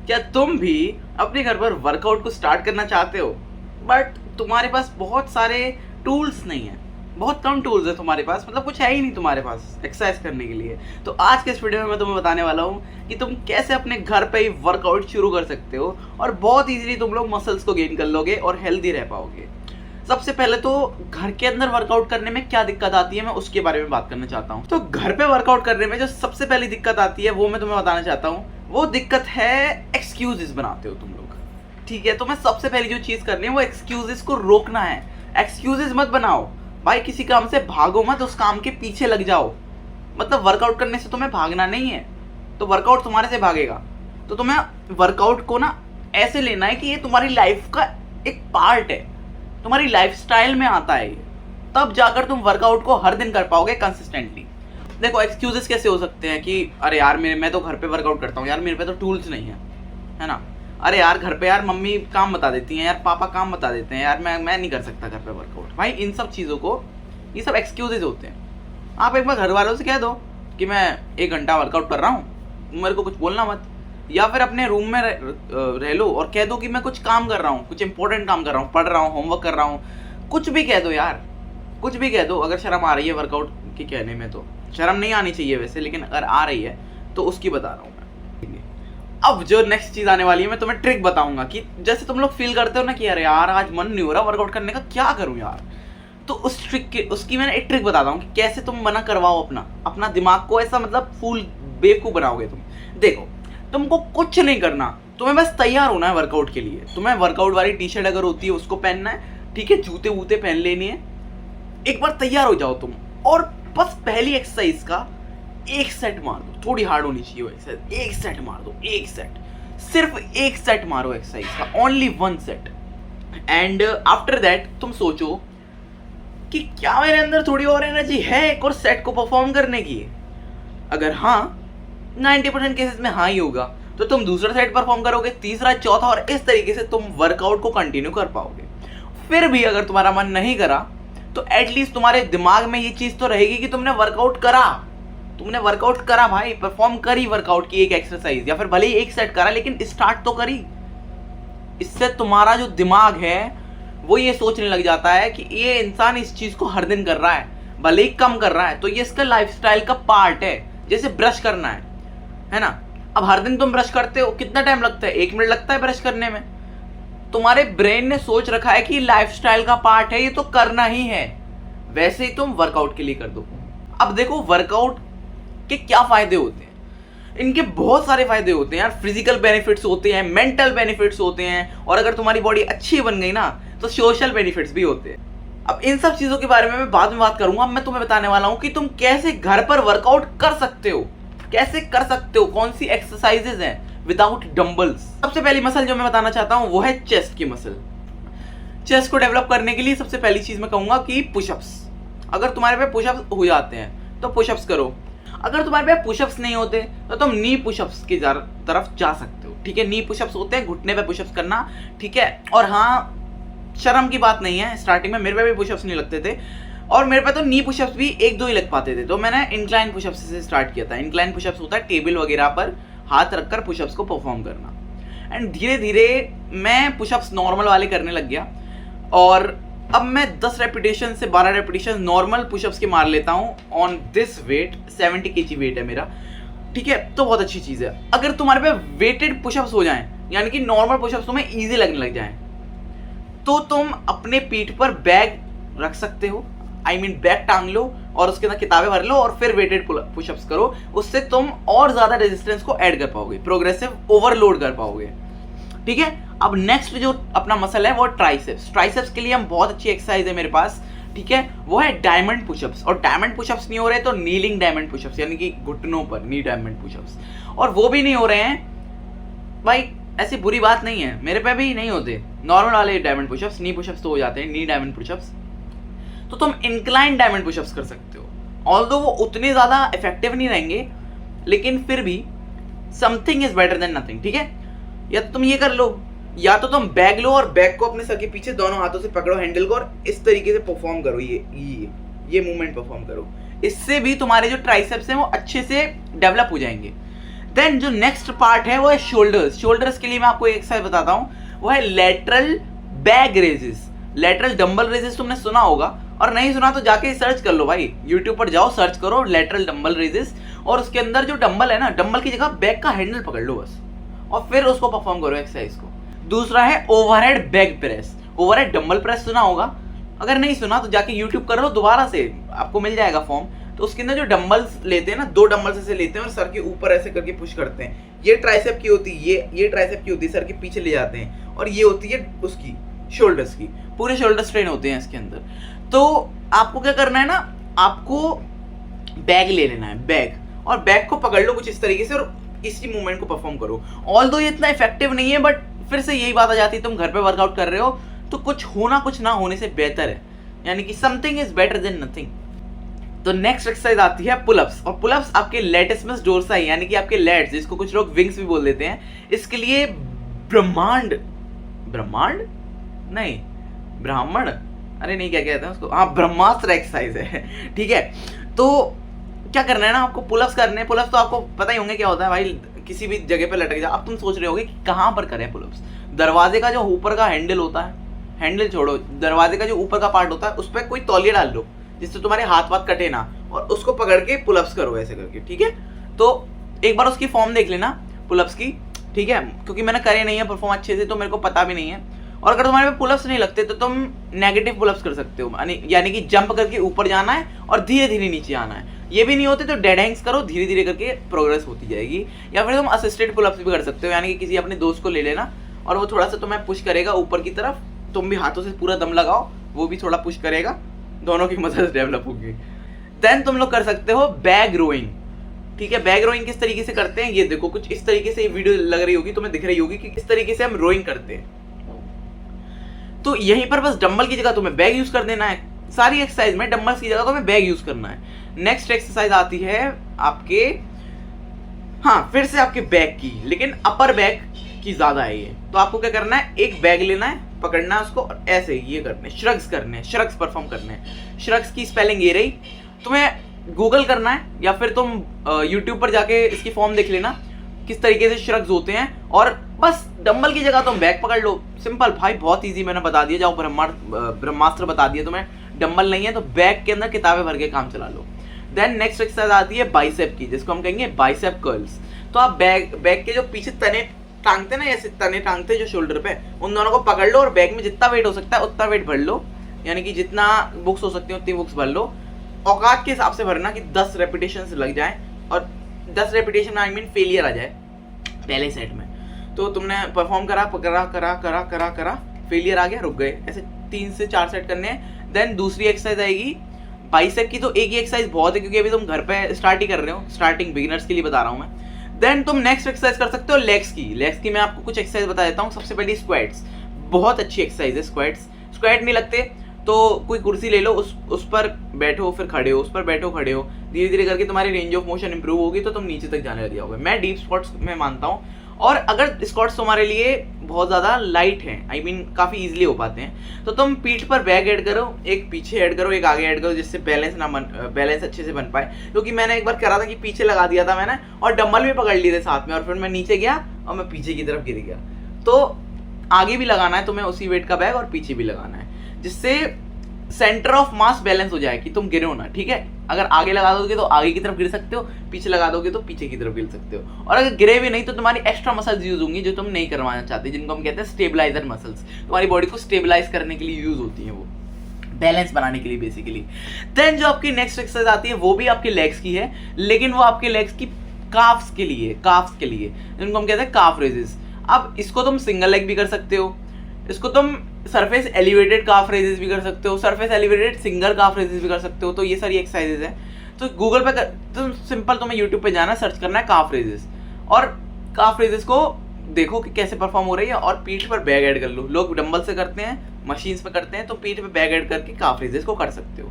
क्या तुम भी अपने घर पर वर्कआउट को स्टार्ट करना चाहते हो बट तुम्हारे पास बहुत सारे टूल्स नहीं है, बहुत कम टूल्स है तुम्हारे पास, मतलब कुछ है ही नहीं तुम्हारे पास एक्सरसाइज करने के लिए। तो आज के इस वीडियो में मैं तुम्हें बताने वाला हूँ कि तुम कैसे अपने घर पे ही वर्कआउट शुरू कर सकते हो और बहुत इजीली तुम लोग मसल्स को गेन कर लोगे और हेल्दी रह पाओगे। सबसे पहले तो घर के अंदर वर्कआउट करने में क्या दिक्कत आती है मैं उसके बारे में बात करना चाहता हूँ। तो घर पे वर्कआउट करने में जो सबसे पहली दिक्कत आती है वो मैं तुम्हें बताना चाहता हूँ। वो दिक्कत है एक्सक्यूजेस बनाते हो तुम लोग, ठीक है। तो मैं सबसे पहली जो चीज करनी है वो एक्सक्यूजेस को रोकना है। एक्सक्यूजेस मत बनाओ भाई, किसी काम से भागो मत, उस काम के पीछे लग जाओ। मतलब वर्कआउट करने से तुम्हें भागना नहीं है, तो वर्कआउट तुम्हारे से भागेगा। तो तुम्हें वर्कआउट को ना ऐसे लेना है कि ये तुम्हारी लाइफ का एक पार्ट है, तुम्हारी लाइफस्टाइल में आता है ये, तब जाकर तुम वर्कआउट को हर दिन कर पाओगे कंसिस्टेंटली। देखो एक्सक्यूजेस कैसे हो सकते हैं कि अरे यार मैं तो घर पे वर्कआउट करता हूँ यार, मेरे पे तो टूल्स नहीं है ना। अरे यार घर पे यार मम्मी काम बता देती हैं यार, पापा काम बता देते हैं यार, मैं नहीं कर सकता घर पे वर्कआउट। भाई इन सब चीज़ों को, ये सब एक्सक्यूजेज होते हैं। आप एक बार घर वालों से कह दो कि मैं 1 घंटा वर्कआउट कर रहा हूँ, मेरे को कुछ बोलना मत। या फिर अपने रूम में रह लो और कह दो कि मैं कुछ काम कर रहा हूँ, कुछ इंपॉर्टेंट काम कर रहा हूँ, पढ़ रहा हूँ, होमवर्क कर रहा हूँ, कुछ भी कह दो यार, कुछ भी कह दो। अगर शर्म आ रही है वर्कआउट के कहने में तो शर्म नहीं आनी चाहिए वैसे, लेकिन अगर आ रही है तो उसकी बता रहा हूँ मैं। अब जो नेक्स्ट चीज आने वाली है, मैं तुम्हें ट्रिक बताऊंगा कि जैसे तुम लोग फील करते हो ना कि अरे यार आज मन नहीं हो रहा वर्कआउट करने का, क्या करूं यार, तो उस ट्रिक के उसकी मैंने एक ट्रिक बताता हूँ कि कैसे तुम मना करवाओ अपना दिमाग को, ऐसा मतलब फूल बेवकूफ बनाओगे तुम। देखो तुमको कुछ नहीं करना, तुम्हें बस तैयार होना है वर्कआउट के लिए। तुम्हें वर्कआउट वाली टी शर्ट अगर होती है उसको पहनना है, ठीक है, जूते वूते पहन लेनी है। एक बार तैयार हो जाओ तुम और बस पहली एक्सरसाइज का 1 सेट मार दो, थोड़ी हार्ड होनी चाहिए वो एक्सरसाइज। 1 सेट मार दो, 1 सेट, सिर्फ 1 सेट मारो एक्सरसाइज का, only 1 set. And after that तुम सोचो कि क्या मेरे अंदर थोड़ी और एनर्जी है एक और सेट को परफॉर्म करने की। अगर हाँ, 90% केसेस में हाँ ही होगा, तो तुम दूसरा सेट परफॉर्म करोगे, तीसरा, चौथा, और इस तरीके से तुम वर्कआउट को कंटिन्यू कर पाओगे। फिर भी अगर तुम्हारा मन नहीं करा तो एटलीस्ट तुम्हारे दिमाग में ये चीज तो रहेगी कि तुमने वर्कआउट करा भाई, परफॉर्म करी वर्कआउट की एक एक्सरसाइज, या फिर भले ही 1 सेट करा लेकिन स्टार्ट तो करी। इससे तुम्हारा जो दिमाग है वो ये सोचने लग जाता है कि ये इंसान इस चीज को हर दिन कर रहा है, भले ही कम कर रहा है, तो ये इसका लाइफस्टाइल का पार्ट है। जैसे ब्रश करना है ना। अब हर दिन तुम ब्रश करते हो, कितना टाइम लगता है? 1 मिनट लगता है ब्रश करने में। तुम्हारे ब्रेन ने सोच रखा है कि लाइफस्टाइल का पार्ट है, ये तो करना ही है। वैसे ही तुम वर्कआउट के लिए कर दो। अब देखो वर्कआउट के क्या फायदे होते हैं। इनके बहुत सारे फायदे होते हैं यार। फिजिकल बेनिफिट्स होते हैं, मेंटल बेनिफिट्स होते हैं, और अगर तुम्हारी बॉडी अच्छी बन गई ना तो सोशल बेनिफिट्स भी होते हैं। अब इन सब चीजों के बारे में मैं बाद में बात करूंगा। अब मैं तुम्हें बताने वाला हूं कि तुम कैसे घर पर वर्कआउट कर सकते हो, कैसे कर सकते हो, कौन सी एक्सरसाइजेज हैं विदाउट डंबल्स। सबसे पहली मसल जो मैं बताना चाहता हूं वो है चेस्ट की मसल। चेस्ट को डेवलप करने के लिए सबसे पहली चीज मैं कहूंगा कि पुशअप्स। अगर तुम्हारे पे पुशअप्स हो जाते हैं तो पुशअप्स करो। अगर तुम्हारे पे पुशअप्स नहीं होते तो तुम नी पुशअप्स की तरफ जा सकते हो, ठीक है। नी पुशअप्स होते हैं घुटने पे पुशअप्स करना, ठीक है। और हाँ, शर्म की बात नहीं है, स्टार्टिंग में मेरे पे भी पुशअप्स नहीं लगते थे, और मेरे पे तो नी पुशअप्स भी 1-2 ही लग पाते थे। तो मैंने इंक्लाइन पुशअप्स से स्टार्ट किया था। इंक्लाइन पुशअप्स होता है टेबल वगैरह पर हाथ रखकर पुशअप्स को परफॉर्म करना। एंड धीरे धीरे मैं पुशअप्स नॉर्मल वाले करने लग गया, और अब मैं 10 रेपिटेशन से 12 रेपिटेशन नॉर्मल पुशअप्स के मार लेता हूँ on this weight. 70 kg weight है मेरा, ठीक है। तो बहुत अच्छी चीज़ है। अगर तुम्हारे पे वेटेड पुशअप्स हो जाएं, यानी कि नॉर्मल पुशअप्स तुम्हें ईजी लगने लग जाएं, तो तुम अपने पीठ पर बैग रख सकते हो, बैग टांग लो और उसके अंदर किताबें भर लो और फिर वेटेड पुशअप्स करो। उससे तुम और ज्यादा रेजिस्टेंस को ऐड कर पाओगे, प्रोग्रेसिव ओवरलोड कर पाओगे, ठीक है। अब नेक्स्ट जो अपना मसल है वो ट्राइसेप्स। ट्राइसेप्स के लिए हम बहुत अच्छी एक्सरसाइज है मेरे पास, ठीक है, वो है डायमंड पुशअप्स। और डायमंड पुशअप्स नहीं हो रहे तो नीलिंग डायमंड पुशअप्स, यानी कि घुटनों पर नी डायमंड पुशअप्स। और वो भी नहीं हो रहे हैं भाई, ऐसी बुरी बात नहीं है, मेरे पे भी नहीं होते नॉर्मल वाले डायमंड पुशअप्स, नी पुशअप्स तो हो जाते हैं, नी डायमंड पुशअप्स। तो तुम इंक्लाइन डायमंड पुशअप्स कर सकते हो। ऑल्दो वो उतने ज्यादा इफेक्टिव नहीं रहेंगे, लेकिन फिर भी something is better than nothing, ठीक है। या तो तुम ये कर लो, या तो तुम बैग लो और बैग को अपने सर के पीछे दोनों हाथों से पकड़ो हैंडल को, और इस तरीके से परफॉर्म करो, ये मूवमेंट परफॉर्म करो। इससे भी तुम्हारे जो ट्राइसेप्स हैं वो अच्छे से डेवलप हो जाएंगे। देन जो नेक्स्ट पार्ट है वो है शोल्डर्स। शोल्डर्स के लिए मैं आपको एक एक्सरसाइज बताता हूँ, वो है lateral bag raises, lateral dumbbell raises. तुमने सुना होगा, और नहीं सुना तो जाके सर्च कर लो भाई, यूट्यूब पर जाओ, सर्च करो लेटरल डंबल रेजेस, और उसके अंदर जो डंबल है ना, डंबल की जगह बैग का हैंडल पकड़ लो बस, और फिर उसको परफॉर्म करो एक्सरसाइज को। दूसरा है overhead bag press. Overhead dumbbell press सुना होगा, अगर नहीं सुना तो जाके यूट्यूब कर लो दोबारा से, आपको मिल जाएगा फॉर्म। तो उसके अंदर जो डंबल्स लेते हैं ना, 2 डंबल्स ऐसे लेते हैं और सर के ऊपर ऐसे करके पुश करते हैं। ये ट्राइसेप की होती है, ये ट्राइसेप की होती है, सर के पीछे ले जाते हैं, और ये होती है उसकी शोल्डर्स की, पूरे शोल्डर स्ट्रेन होते हैं इसके अंदर। तो आपको क्या करना है ना, आपको बैग ले लेना है, बैग, और बैग को पकड़ लो कुछ इस तरीके से और इसी मूवमेंट को परफॉर्म करो। ऑल्दो ये इतना इफेक्टिव नहीं है, बट फिर से यही बात आ जाती है, तुम घर पे वर्कआउट कर रहे हो तो कुछ होना कुछ ना होने से बेहतर है, यानी कि something is better than nothing. तो नेक्स्ट एक्सरसाइज आती है पुलअप्स, और पुलअप्स आपके लेटिसिमस डोर्साई यानी कि आपके लेट्स, जिसको कुछ लोग विंग्स भी बोल देते हैं, इसके लिए ब्रह्मांड नहीं ब्राह्मण, अरे नहीं क्या कहते हैं उसको, हाँ ब्रह्मास्त्र एक्सरसाइज है ठीक है। तो क्या करना है ना, आपको पुलअप्स करने हैं। पुलअप्स तो आपको पता ही होंगे क्या होता है भाई, किसी भी जगह पे लटक जाओ। अब तुम सोच रहे होगे कि कहाँ पर करें पुलअप्स। दरवाजे का जो ऊपर का हैंडल होता है, हैंडल छोड़ो, दरवाजे का जो ऊपर का पार्ट होता है उस पर कोई तौलिया डाल लो जिससे तुम्हारे हाथ वाथ कटे ना, और उसको पकड़ के पुलअप्स करो ऐसे करके, ठीक है। तो एक बार उसकी फॉर्म देख लेना पुलअप्स की, ठीक है, क्योंकि मैंने करे नहीं है परफॉर्म अच्छे से, तो मेरे को पता भी नहीं है। और अगर तुम्हारे पे पुलअप्स नहीं लगते तो तुम नेगेटिव पुलअप्स कर सकते हो, यानी कि जंप करके ऊपर जाना है और धीरे धीरे नीचे आना है। ये भी नहीं होते तो डेड हैंग्स करो, धीरे धीरे करके प्रोग्रेस होती जाएगी। या फिर तुम असिस्टेड पुलअप्स भी कर सकते हो, यानी कि किसी अपने दोस्त को ले लेना और वो थोड़ा सा तुम्हें पुश करेगा ऊपर की तरफ, तुम भी हाथों से पूरा दम लगाओ, वो भी थोड़ा पुश करेगा, दोनों की मसल्स डेवलप होगी। देन तुम लोग कर सकते हो बैग रोइंग, ठीक है। बैग रोइंग किस तरीके से करते हैं, ये देखो कुछ इस तरीके से ये वीडियो लग रही होगी, तुम्हें दिख रही होगी कि किस तरीके से हम रोइंग करते हैं। तो यहीं पर बस डंबल की जगह तुम्हें बैग यूज कर देना है, सारी एक्सरसाइज में डंबल्स की जगह तुम्हें बैग यूज करना है। नेक्स्ट एक्सरसाइज आती है आपके, हाँ फिर से आपके बैक की, लेकिन अपर बैक की ज्यादा है ये। तो आपको क्या करना है, एक बैग लेना है, पकड़ना है उसको और ऐसे ये करने, श्रग्स करने, श्रग्स परफॉर्म करने हैं। श्रग्स की स्पेलिंग ये रही, तुम्हें गूगल करना है या फिर तुम यूट्यूब पर जाके इसकी फॉर्म देख लेना किस तरीके से श्रग्स होते हैं, और बस डंबल की जगह तुम बैग पकड़ लो। सिंपल भाई, बहुत इजी, मैंने बता दिया। जाओ ब्रह्मास्त्र बता दिया तुम्हें। डंबल नहीं है तो बैग के अंदर किताबें भर के काम चला लो। देन नेक्स्ट एक्सरसाइज आती है बाइसेप की, जिसको हम कहेंगे बाइसेप कर्ल्स। तो आप बैग के जो पीछे तने टांगते ना, ऐसे तने टांगते जो शोल्डर पे, उन दोनों को पकड़ लो और बैग में जितना वेट हो सकता है उतना वेट भर लो, यानी कि जितना बुक्स हो सकती है उतनी बुक्स भर लो। औकात के हिसाब से भरना कि 10 रेपिटेशन लग जाए, और 10 रेपिटेशन आई मीन फेलियर आ जाए पहले सेट में। तो तुमने परफॉर्म करा, फेलियर आ गया, रुक गए, ऐसे 3 से 4 सेट करने हैं। देन दूसरी एक्सरसाइज आएगी बाइसेप की। तो एक ही एक्सरसाइज बहुत है, क्योंकि अभी तुम घर पे स्टार्ट ही कर रहे हो, स्टार्टिंग बिगिनर्स के लिए बता रहा हूँ मैं। देन तुम नेक्स्ट एक्सरसाइज कर सकते हो लेग्स की। लेग्स की मैं आपको कुछ एक्सरसाइज बता देता हूँ। सबसे पहले स्क्वाट्स, बहुत अच्छी एक्सरसाइज है स्क्वाट्स। स्क्वाट नहीं लगते तो कोई कुर्सी ले लो, उस पर बैठो फिर खड़े हो, उस पर बैठो खड़े हो, धीरे धीरे करके तुम्हारी रेंज ऑफ मोशन इंप्रूव होगी, तो तुम नीचे तक जाने लग जाओगे। मैं डीप स्क्वाट्स में मानता हूँ। और अगर स्क्वाट्स तुम्हारे लिए बहुत ज़्यादा लाइट हैं, आई मीन काफ़ी इजीली हो पाते हैं, तो तुम पीठ पर बैग ऐड करो, एक पीछे ऐड करो, एक आगे ऐड करो, जिससे बैलेंस अच्छे से बन पाए। क्योंकि मैंने एक बार करा था कि पीछे लगा दिया था मैंने, और डंबल भी पकड़ लिए थे साथ में, और फिर मैं नीचे गया और मैं पीछे की तरफ गिर गया। तो आगे भी लगाना है तुम्हें उसी वेट का बैग, और पीछे भी लगाना है, जिससे सेंटर ऑफ मास बैलेंस हो जाए कि तुम गिरो ना, ठीक है। अगर आगे लगा दोगे तो आगे की तरफ गिर सकते हो, पीछे लगा दोगे तो पीछे की तरफ गिर सकते हो। और अगर गिरे भी नहीं तो तुम्हारी एक्स्ट्रा मसल्स यूज होंगी जो तुम नहीं करवाना चाहते, जिनको हम कहते हैं स्टेबलाइजर मसल्स। तुम्हारी बॉडी को स्टेबलाइज करने के लिए यूज होती है, वो बैलेंस बनाने के लिए बेसिकली। देन जो आपकी नेक्स्ट एक्सरसाइज आती है वो भी आपके लेग्स की है, लेकिन वो आपके लेग्स की काफ्स के लिए, जिनको हम कहते हैं काफ रेजेस। अब इसको तुम सिंगल लेग भी कर सकते हो, इसको तुम सरफेस एलिवेटेड काफ रेजेस भी कर सकते हो, सरफेस एलिवेटेड सिंगल काफ रेजेस भी कर सकते हो। तो ये सारी एक्सरसाइजेज है। तो गूगल पे तुम सिंपल, तुम्हें यूट्यूब पे जाना, सर्च करना है काफ रेजेस, और काफ रेजेस को देखो कि कैसे परफॉर्म हो रही है, और पीठ पर बैग ऐड कर लो। लोग डंबल से करते हैं, मशीन्स पे करते हैं, तो पीठ पे बैग ऐड करके काफ रेजेस को कर सकते हो।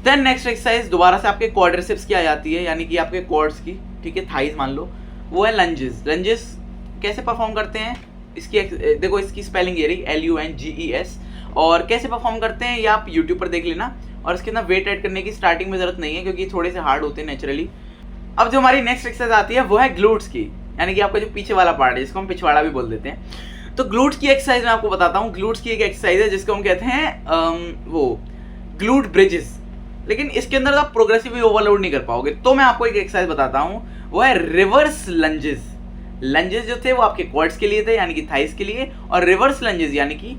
देन नेक्स्ट एक्सरसाइज दोबारा से आपके क्वाड्रिसेप्स की आ जाती है, यानी कि आपके क्वाड्स की, ठीक है, थाइज मान लो, वो है लंजेस। लंजेस कैसे परफॉर्म करते हैं, इसकी देखो, इसकी स्पेलिंग ये रही LUNGES, और कैसे परफॉर्म करते हैं ये आप यूट्यूब पर देख लेना। और इसके अंदर वेट ऐड करने की स्टार्टिंग में जरूरत नहीं है, क्योंकि थोड़े से हार्ड होते हैं नेचुरली। अब जो हमारी नेक्स्ट एक्सरसाइज आती है वो है ग्लूट्स की। यानी कि आपका जो पीछे वाला पार्ट है, जिसको हम पिछवाड़ा भी बोल देते हैं। तो ग्लूट्स की एक्सरसाइज मैं आपको बताता हूँ। ग्लूट्स की एक एक्सरसाइज है जिसको हम कहते हैं वो ग्लूट ब्रिजेस, लेकिन इसके अंदर आप प्रोग्रेसिव ओवरलोड नहीं कर पाओगे। तो मैं आपको एक एक्सरसाइज बताता हूँ, वो है रिवर्स लंजेस। लंजेस जो थे वो आपके क्वाड्स के लिए थे, यानी कि थाइस के लिए, और रिवर्स लंजेस यानी कि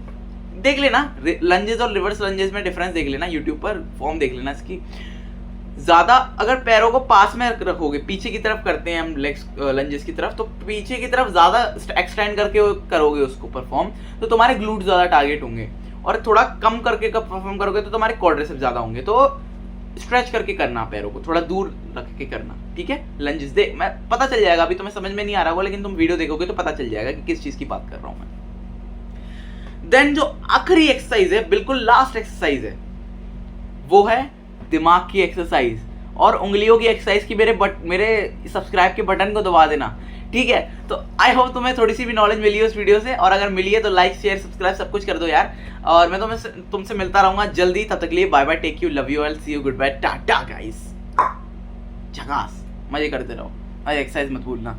देख लेना लंजेस और रिवर्स लंजेस में डिफरेंस देख लेना, यूट्यूब पर फॉर्म देख लेना इसकी। ज्यादा अगर पैरों को पास में रखोगे, पीछे की तरफ करते हैं हम लेग्स लंजेस की तरफ, तो पीछे की तरफ ज्यादा एक्सटेंड करके करोगे उसको परफॉर्म, तो तुम्हारे ग्लूट ज्यादा टारगेट होंगे, और थोड़ा कम करके परफॉर्म करोगे तो तुम्हारे क्वाड्रिसेप्स ज्यादा होंगे। तो स्ट्रेच करके करना, पैरों को थोड़ा दूर रख के करना, ठीक है। लंजेस दे मैं पता चल जाएगा, अभी तुम्हें समझ में नहीं आ रहा होगा, लेकिन तुम वीडियो देखोगे तो पता चल जाएगा कि किस चीज की बात कर रहा हूं मैं। देन जो आखिरी एक्सरसाइज है, बिल्कुल लास्ट एक्सरसाइज है, वो है दिमाग की एक्सरसाइज और उंगलियों की एक्सरसाइज की। मेरे सब्सक्राइब के बटन को दबा देना, ठीक है। तो आई होप तुम्हें थोड़ी सी भी नॉलेज मिली है उस वीडियो से, और अगर मिली है तो लाइक शेयर सब्सक्राइब सब कुछ कर दो यार। और मैं तुमसे मिलता रहूंगा जल्दी, तब तक के लिए bye bye, take you, love you all, see you, good bye, tata guys. झकास, मजे करते रहो, एक्सरसाइज मत भूलना।